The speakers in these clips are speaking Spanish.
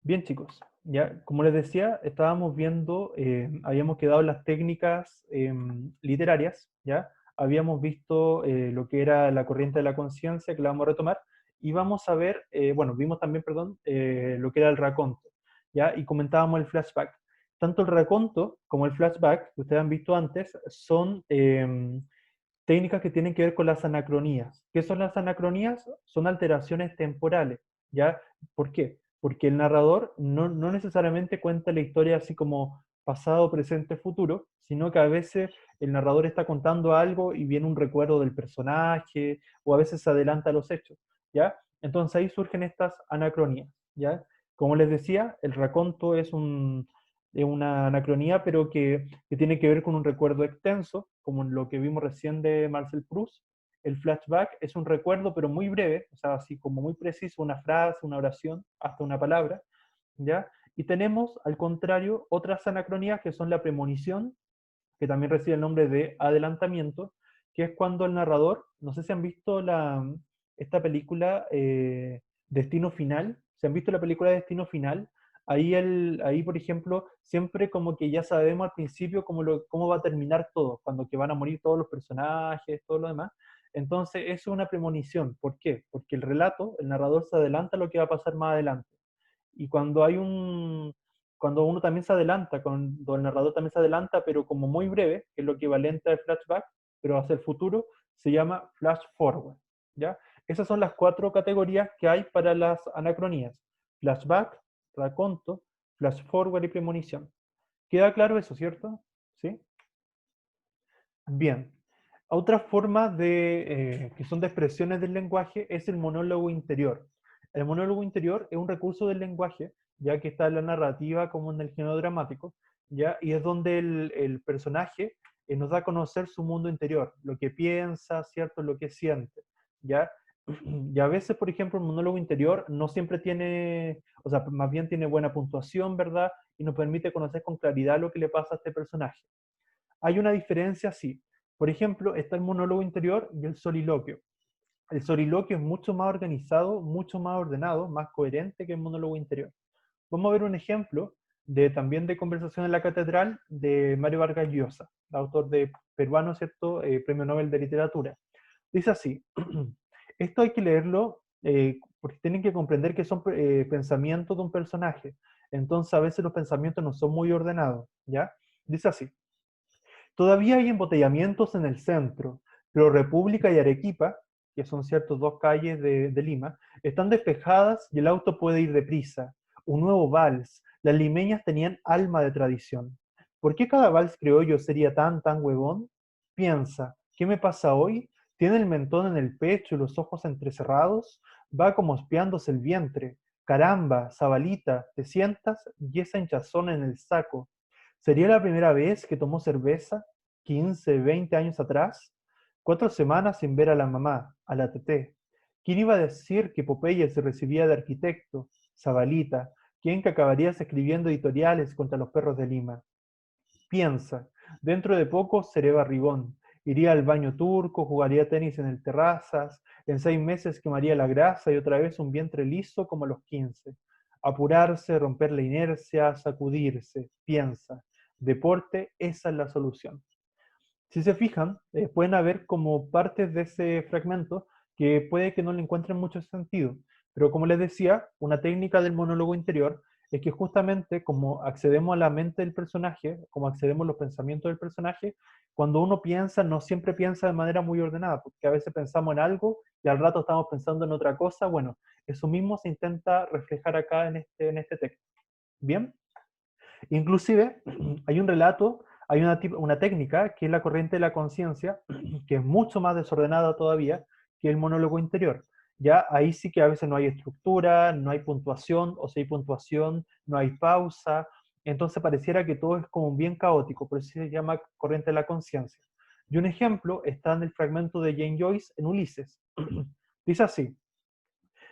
Bien, chicos, ya como les decía, estábamos viendo, habíamos quedado en las técnicas literarias, ya habíamos visto lo que era la corriente de la conciencia, que la vamos a retomar, y vamos a ver, bueno, vimos también, perdón, lo que era el raconto, ya, y comentábamos el flashback. Tanto el raconto como el flashback, que ustedes han visto antes, son técnicas que tienen que ver con las anacronías. ¿Qué son las anacronías? Son alteraciones temporales, ¿ya? ¿Por qué? Porque el narrador no necesariamente cuenta la historia así como pasado, presente, futuro, sino que a veces el narrador está contando algo y viene un recuerdo del personaje, o a veces se adelanta a los hechos, ¿ya? Entonces ahí surgen estas anacronías, ¿ya? Como les decía, el raconto es una anacronía, pero que tiene que ver con un recuerdo extenso, como lo que vimos recién de Marcel Proust. El flashback es un recuerdo, pero muy breve, o sea, así como muy preciso, una frase, una oración, hasta una palabra, ¿ya? Y tenemos, al contrario, otras anacronías que son la premonición, que también recibe el nombre de adelantamiento, que es cuando el narrador, no sé si han visto esta película Destino Final, si han visto la película Destino Final, ahí, por ejemplo, siempre como que ya sabemos al principio cómo va a terminar todo, cuando que van a morir todos los personajes, todo lo demás. Entonces, eso es una premonición. ¿Por qué? Porque el relato, el narrador se adelanta a lo que va a pasar más adelante. Y cuando uno también se adelanta, cuando el narrador también se adelanta, pero como muy breve, que es lo equivalente al flashback, pero hacia el futuro, se llama flash forward, ¿ya? Esas son las cuatro categorías que hay para las anacronías: flashback, raconto, flash forward y premonición. ¿Queda claro eso, cierto? ¿Sí? Bien. Otra forma que son de expresiones del lenguaje es el monólogo interior. El monólogo interior es un recurso del lenguaje, ya que está en la narrativa como en el género dramático, ¿ya? Y es donde el personaje nos da a conocer su mundo interior, lo que piensa, ¿cierto? Lo que siente, ¿ya? Y a veces, por ejemplo, el monólogo interior no siempre tiene, o sea, más bien tiene buena puntuación, ¿verdad? Y nos permite conocer con claridad lo que le pasa a este personaje. Hay una diferencia, sí. Por ejemplo, está el monólogo interior y el soliloquio. El soliloquio es mucho más organizado, mucho más ordenado, más coherente que el monólogo interior. Vamos a ver un ejemplo también de Conversación en la Catedral de Mario Vargas Llosa, autor de peruano, ¿cierto? Premio Nobel de Literatura. Dice así: esto hay que leerlo porque tienen que comprender que son pensamientos de un personaje. Entonces a veces los pensamientos no son muy ordenados, ¿ya? Dice así: todavía hay embotellamientos en el centro, pero República y Arequipa, que son ciertos dos calles de Lima, están despejadas y el auto puede ir deprisa. Un nuevo vals. Las limeñas tenían alma de tradición. ¿Por qué cada vals criollo sería tan huevón? Piensa, ¿qué me pasa hoy? Tiene el mentón en el pecho y los ojos entrecerrados. Va como espiándose el vientre. Caramba, Zabalita, te sientas y esa hinchazón en el saco. ¿Sería la primera vez que tomó cerveza? 15, 20 años atrás. 4 semanas sin ver a la mamá, a la teté. ¿Quién iba a decir que Popeye se recibía de arquitecto? Zabalita. ¿Quién que acabarías escribiendo editoriales contra los perros de Lima? Piensa, dentro de poco seré barrigón. Iría al baño turco, jugaría tenis en el terrazas, en 6 meses quemaría la grasa y otra vez un vientre liso como a los 15. Apurarse, romper la inercia, sacudirse. Piensa, deporte, esa es la solución. Si se fijan, pueden haber como partes de ese fragmento que puede que no le encuentren mucho sentido, pero como les decía, una técnica del monólogo interior es que justamente como accedemos a la mente del personaje, como accedemos a los pensamientos del personaje, cuando uno piensa, no siempre piensa de manera muy ordenada, porque a veces pensamos en algo y al rato estamos pensando en otra cosa. Bueno, eso mismo se intenta reflejar acá en este texto. Bien. Inclusive hay un relato, hay una técnica que es la corriente de la conciencia, que es mucho más desordenada todavía que el monólogo interior. Ya ahí sí que a veces no hay estructura, no hay puntuación, o si hay puntuación, no hay pausa. Entonces pareciera que todo es como bien caótico, por eso se llama corriente de la conciencia. Y un ejemplo está en el fragmento de Jane Joyce en Ulises. Dice así: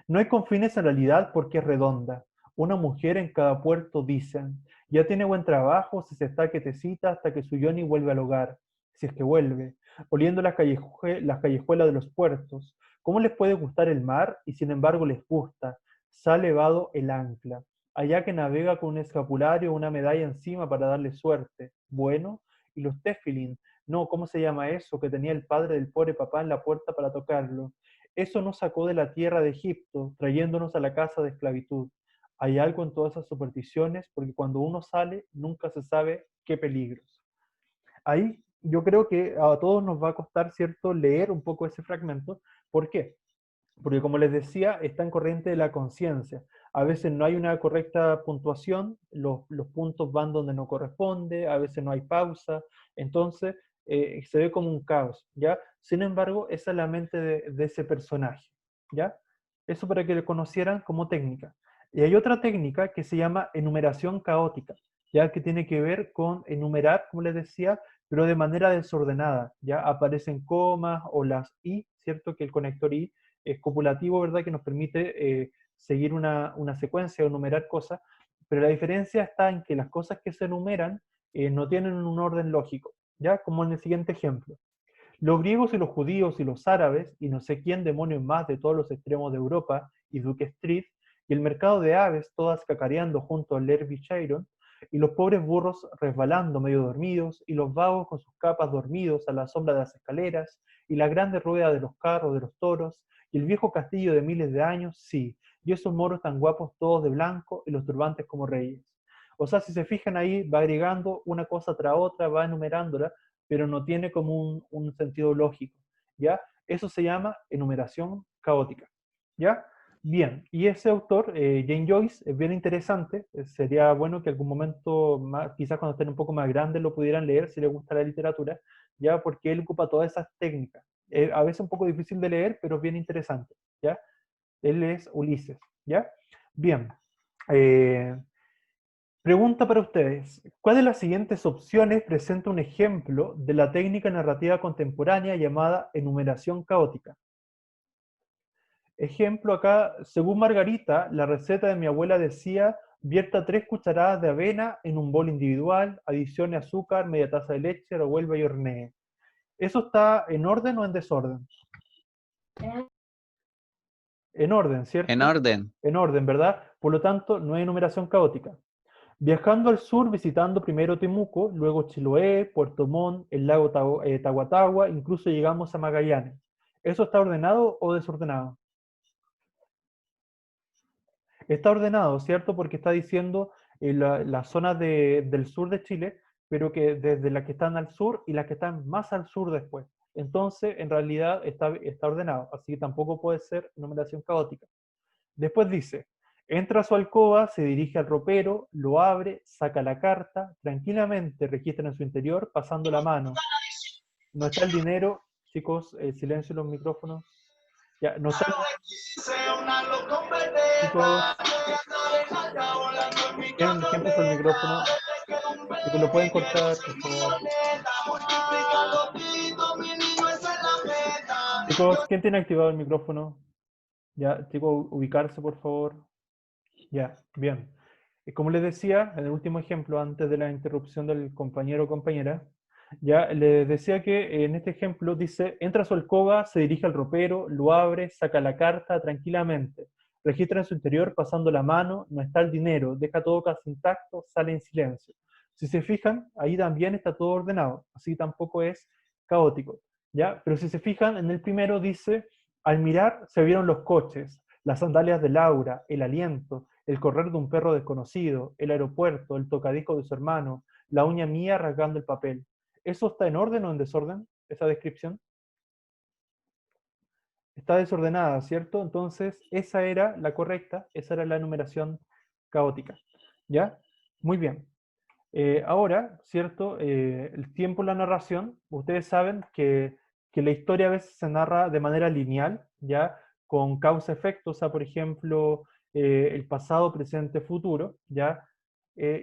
no hay confines en realidad porque es redonda. Una mujer en cada puerto, dicen. Ya tiene buen trabajo si se está quietecita hasta que su Johnny vuelve al hogar, si es que vuelve, oliendo las callejuelas de los puertos. ¿Cómo les puede gustar el mar y sin embargo les gusta? Se ha elevado el ancla. allá que navega con un escapulario o una medalla encima para darle suerte. Bueno, y los tefilín, no, ¿cómo se llama eso? Que tenía el padre del pobre papá en la puerta para tocarlo. Eso nos sacó de la tierra de Egipto, trayéndonos a la casa de esclavitud. Hay algo en todas esas supersticiones, porque cuando uno sale, nunca se sabe qué peligros. Ahí yo creo que a todos nos va a costar, ¿cierto?, leer un poco ese fragmento. ¿Por qué? Porque como les decía, está en corriente de la conciencia. A veces no hay una correcta puntuación, los puntos van donde no corresponde, a veces no hay pausa, entonces se ve como un caos, ¿ya? Sin embargo, esa es la mente de ese personaje, ¿ya? Eso para que lo conocieran como técnica. Y hay otra técnica que se llama enumeración caótica, ¿ya? Que tiene que ver con enumerar, como les decía, pero de manera desordenada, ¿ya? Aparecen comas o las i, ¿cierto? Que el conector i es copulativo, ¿verdad? Que nos permite seguir una secuencia o enumerar cosas, pero la diferencia está en que las cosas que se enumeran no tienen un orden lógico, ¿ya? Como en el siguiente ejemplo. Los griegos y los judíos y los árabes, y no sé quién demonios más de todos los extremos de Europa, y Duke Street, y el mercado de aves, todas cacareando junto al Lerby Chiron, y los pobres burros resbalando medio dormidos, y los vagos con sus capas dormidos a la sombra de las escaleras, y la grande rueda de los carros, de los toros, y el viejo castillo de miles de años, sí, y esos moros tan guapos todos de blanco, y los turbantes como reyes. O sea, si se fijan ahí, va agregando una cosa tras otra, va enumerándola, pero no tiene como un sentido lógico, ¿ya? Eso se llama enumeración caótica, ¿ya? Bien, y ese autor, Jane Joyce, es bien interesante, sería bueno que algún momento, más, quizás cuando estén un poco más grandes, lo pudieran leer si les gusta la literatura, ¿ya? Porque él ocupa todas esas técnicas. A veces un poco difícil de leer, pero es bien interesante, ¿ya? Él es Ulises, ¿ya? Bien. Eh, Pregunta para ustedes. ¿Cuál de las siguientes opciones presenta un ejemplo de la técnica narrativa contemporánea llamada enumeración caótica? Ejemplo acá, según Margarita, la receta de mi abuela decía, vierta 3 cucharadas de avena en un bol individual, adicione azúcar, media taza de leche, revuelva y hornee. ¿Eso está en orden o en desorden? En orden, En ¿cierto? orden. En orden, ¿verdad? Por lo tanto, no hay enumeración caótica. Viajando al sur, visitando primero Temuco, luego Chiloé, Puerto Montt, el lago Tahuatahua, incluso llegamos a Magallanes. ¿Eso está ordenado o desordenado? Está ordenado, ¿cierto? Porque está diciendo las zonas del sur de Chile, pero que desde las que están al sur y las que están más al sur después. Entonces, en realidad está ordenado, así que tampoco puede ser numeración caótica. Después dice, entra a su alcoba, se dirige al ropero, lo abre, saca la carta, tranquilamente registra en su interior, pasando la mano. No está el dinero, chicos, silencio en los micrófonos. Ya, no está el chicos, ¿quién puso el micrófono? Chicos, lo pueden cortar, por favor. Chicos, ¿quién tiene activado el micrófono? Ya, chicos, ubicarse, por favor. Ya, bien. Como les decía, en el último ejemplo, antes de la interrupción del compañero o compañera, ya les decía que en este ejemplo dice, entra a su alcoba, se dirige al ropero, lo abre, saca la carta tranquilamente, registra en su interior pasando la mano, no está el dinero, deja todo casi intacto, sale en silencio. Si se fijan, ahí también está todo ordenado, así tampoco es caótico, ¿ya? Pero si se fijan, en el primero dice, al mirar se vieron los coches, las sandalias de Laura, el aliento, el correr de un perro desconocido, el aeropuerto, el tocadisco de su hermano, la uña mía rasgando el papel. ¿Eso está en orden o en desorden? Esa descripción está desordenada, ¿cierto? Entonces, esa era la correcta, esa era la numeración caótica. ¿Ya? Muy bien. Ahora, ¿cierto? El tiempo en la narración, ustedes saben que la historia a veces se narra de manera lineal, ¿ya? Con causa-efecto, o sea, por ejemplo, el pasado, presente, futuro, ¿ya?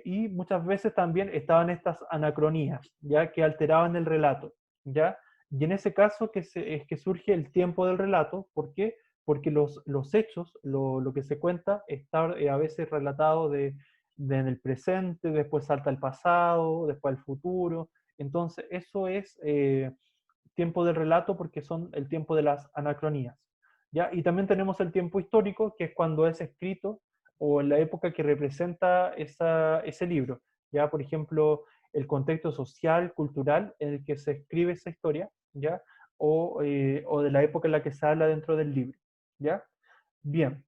Y muchas veces también estaban estas anacronías, ¿ya? Que alteraban el relato, ¿ya? Y en ese caso es que surge el tiempo del relato, ¿por qué? Porque los hechos, lo que se cuenta, está a veces relatado en el presente, después salta al pasado, después al futuro. Entonces, eso es tiempo del relato porque son el tiempo de las anacronías. ¿Ya? Y también tenemos el tiempo histórico, que es cuando es escrito o en la época que representa ese libro. ¿Ya? Por ejemplo, el contexto social, cultural en el que se escribe esa historia, ¿ya? O de la época en la que se habla dentro del libro, ¿ya? Bien.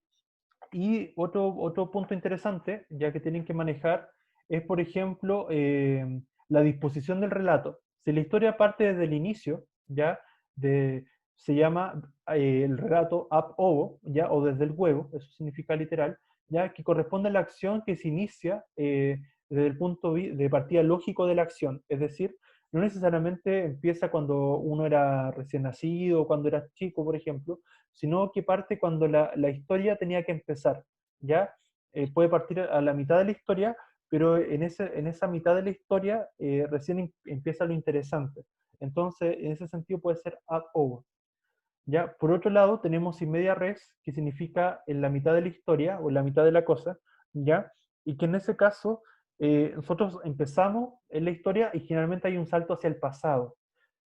Y otro punto interesante, ya que tienen que manejar, es, por ejemplo, la disposición del relato. Si la historia parte desde el inicio, ¿ya? De, se llama el relato ab ovo, ¿ya? O desde el huevo, eso significa literal, ¿ya? Que corresponde a la acción que se inicia desde el punto de partida lógico de la acción. Es decir, no necesariamente empieza cuando uno era recién nacido o cuando era chico, por ejemplo, sino que parte cuando la historia tenía que empezar, ¿ya? Puede partir a la mitad de la historia, pero en esa mitad de la historia recién empieza lo interesante. Entonces, en ese sentido puede ser ad over. ¿Ya? Por otro lado, tenemos in media res, que significa en la mitad de la historia o en la mitad de la cosa, ¿ya? Y que en ese caso nosotros empezamos en la historia y generalmente hay un salto hacia el pasado.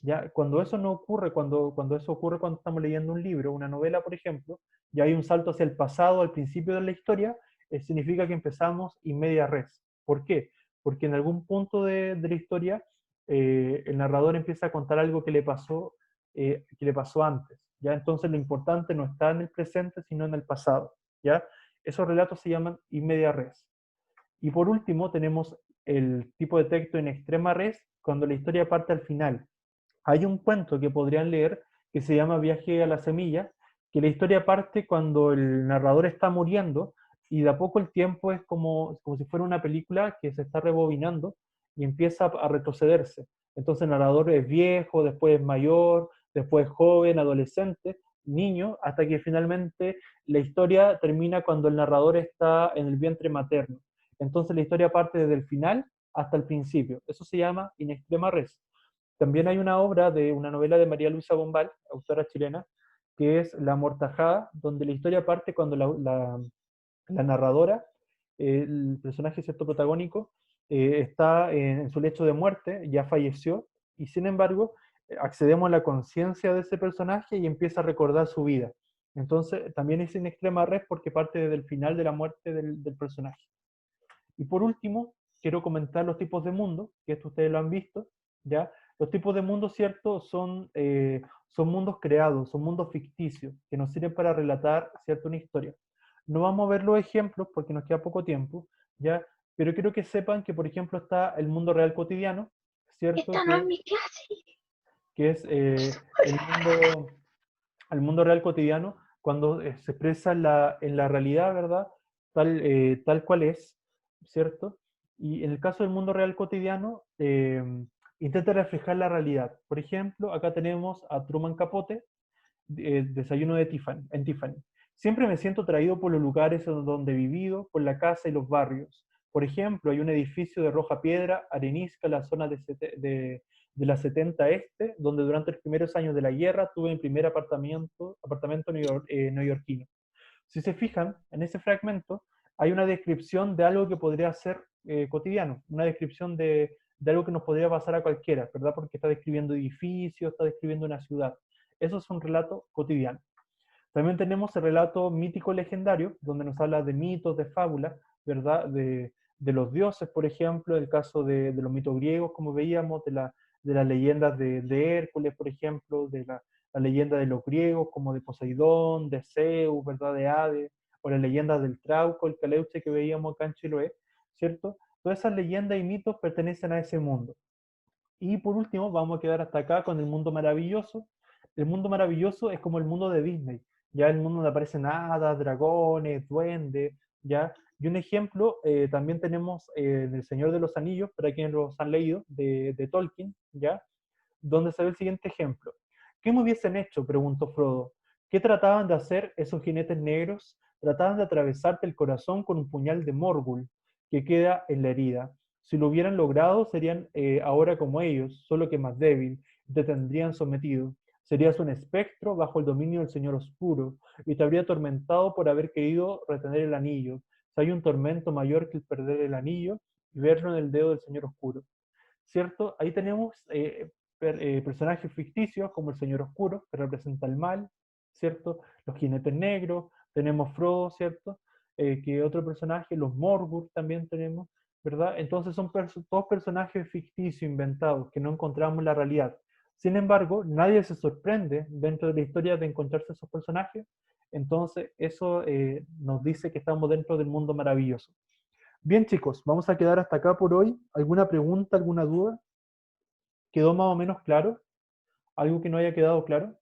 ¿Ya? Cuando eso no ocurre, cuando eso ocurre cuando estamos leyendo un libro, una novela, por ejemplo, ya hay un salto hacia el pasado, al principio de la historia, significa que empezamos in media res. ¿Por qué? Porque en algún punto de la historia el narrador empieza a contar algo que le pasó antes. ¿Ya? Entonces lo importante no está en el presente, sino en el pasado. ¿Ya? Esos relatos se llaman in media res. Y por último tenemos el tipo de texto en extrema res, cuando la historia parte al final. Hay un cuento que podrían leer que se llama Viaje a la Semilla, que la historia parte cuando el narrador está muriendo y de a poco el tiempo es como si fuera una película que se está rebobinando y empieza a retrocederse. Entonces el narrador es viejo, después es mayor, después es joven, adolescente, niño, hasta que finalmente la historia termina cuando el narrador está en el vientre materno. Entonces la historia parte desde el final hasta el principio. Eso se llama in extrema res. También hay una obra de una novela de María Luisa Bombal, autora chilena, que es La Amortajada, donde la historia parte cuando la narradora, el personaje cierto protagónico, está en su lecho de muerte, ya falleció, y sin embargo accedemos a la conciencia de ese personaje y empieza a recordar su vida. Entonces también es en extrema red porque parte desde el final de la muerte del personaje. Y por último, quiero comentar los tipos de mundo, que esto ustedes lo han visto, ¿ya? Los tipos de mundo, ¿cierto? Son mundos creados, son mundos ficticios, que nos sirven para relatar, ¿cierto? Una historia. No vamos a ver los ejemplos porque nos queda poco tiempo, ¿ya? Pero quiero que sepan que, por ejemplo, está el mundo real cotidiano, ¿cierto? Esta no es mi clase. Que es el mundo real cotidiano cuando se expresa en la realidad, ¿verdad? Tal cual es, ¿cierto? Y en el caso del mundo real cotidiano, intenta reflejar la realidad. Por ejemplo, acá tenemos a Truman Capote, Desayuno en Tiffany. Siempre me siento atraído por los lugares donde he vivido, por la casa y los barrios. Por ejemplo, hay un edificio de roja piedra, arenisca, en la zona de la 70 Este, donde durante los primeros años de la guerra tuve mi primer apartamento neoyorquino. Si se fijan, en ese fragmento hay una descripción de algo que podría ser cotidiano, una descripción de algo que nos podría pasar a cualquiera, ¿verdad? Porque está describiendo edificios, está describiendo una ciudad. Eso es un relato cotidiano. También tenemos el relato mítico legendario, donde nos habla de mitos, de fábulas, ¿verdad? De los dioses, por ejemplo, el caso de los mitos griegos, como veíamos, de las leyendas de Hércules, por ejemplo, la leyenda de los griegos, como de Poseidón, de Zeus, ¿verdad? De Hades, o las leyendas del Trauco, el Caleuche que veíamos acá en Chiloé, ¿cierto? Todas esas leyendas y mitos pertenecen a ese mundo. Y por último, vamos a quedar hasta acá con el mundo maravilloso. El mundo maravilloso es como el mundo de Disney, ya el mundo donde aparecen hadas, dragones, duendes, ya. Y un ejemplo, también tenemos El Señor de los Anillos, para quienes los han leído, de Tolkien, ya, donde se ve el siguiente ejemplo. ¿Qué me hubiesen hecho? Preguntó Frodo. ¿Qué trataban de hacer esos jinetes negros? Trataban de atravesarte el corazón con un puñal de Morgul que queda en la herida. Si lo hubieran logrado, serían ahora como ellos, solo que más débil, y te tendrían sometido. Serías un espectro bajo el dominio del Señor Oscuro, y te habría atormentado por haber querido retener el anillo. Si hay un tormento mayor que el perder el anillo y verlo en el dedo del Señor Oscuro. ¿Cierto? Ahí tenemos personajes ficticios como el Señor Oscuro, que representa el mal, ¿cierto? Los jinetes negros, tenemos Frodo, ¿cierto? ¿qué otro personaje? Los Morgul también tenemos, ¿verdad? Entonces son todos personajes ficticios, inventados, que no encontramos en la realidad. Sin embargo, nadie se sorprende dentro de la historia de encontrarse esos personajes, entonces eso nos dice que estamos dentro del mundo maravilloso. Bien, chicos, vamos a quedar hasta acá por hoy. ¿Alguna pregunta, alguna duda? ¿Quedó más o menos claro? ¿Algo que no haya quedado claro?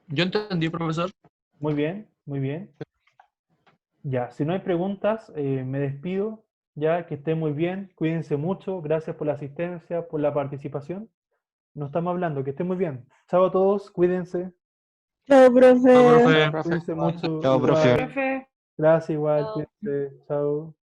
Yo entendí, profesor. Muy bien, muy bien. Ya, si no hay preguntas, me despido. Ya, que estén muy bien, cuídense mucho. Gracias por la asistencia, por la participación. Nos estamos hablando, que estén muy bien. Chao a todos, cuídense. Chao, Chao, profe. profe. Cuídense mucho. Chao, profe. Igual. Profe. Gracias, igual. Chao. Cuídense. Chao.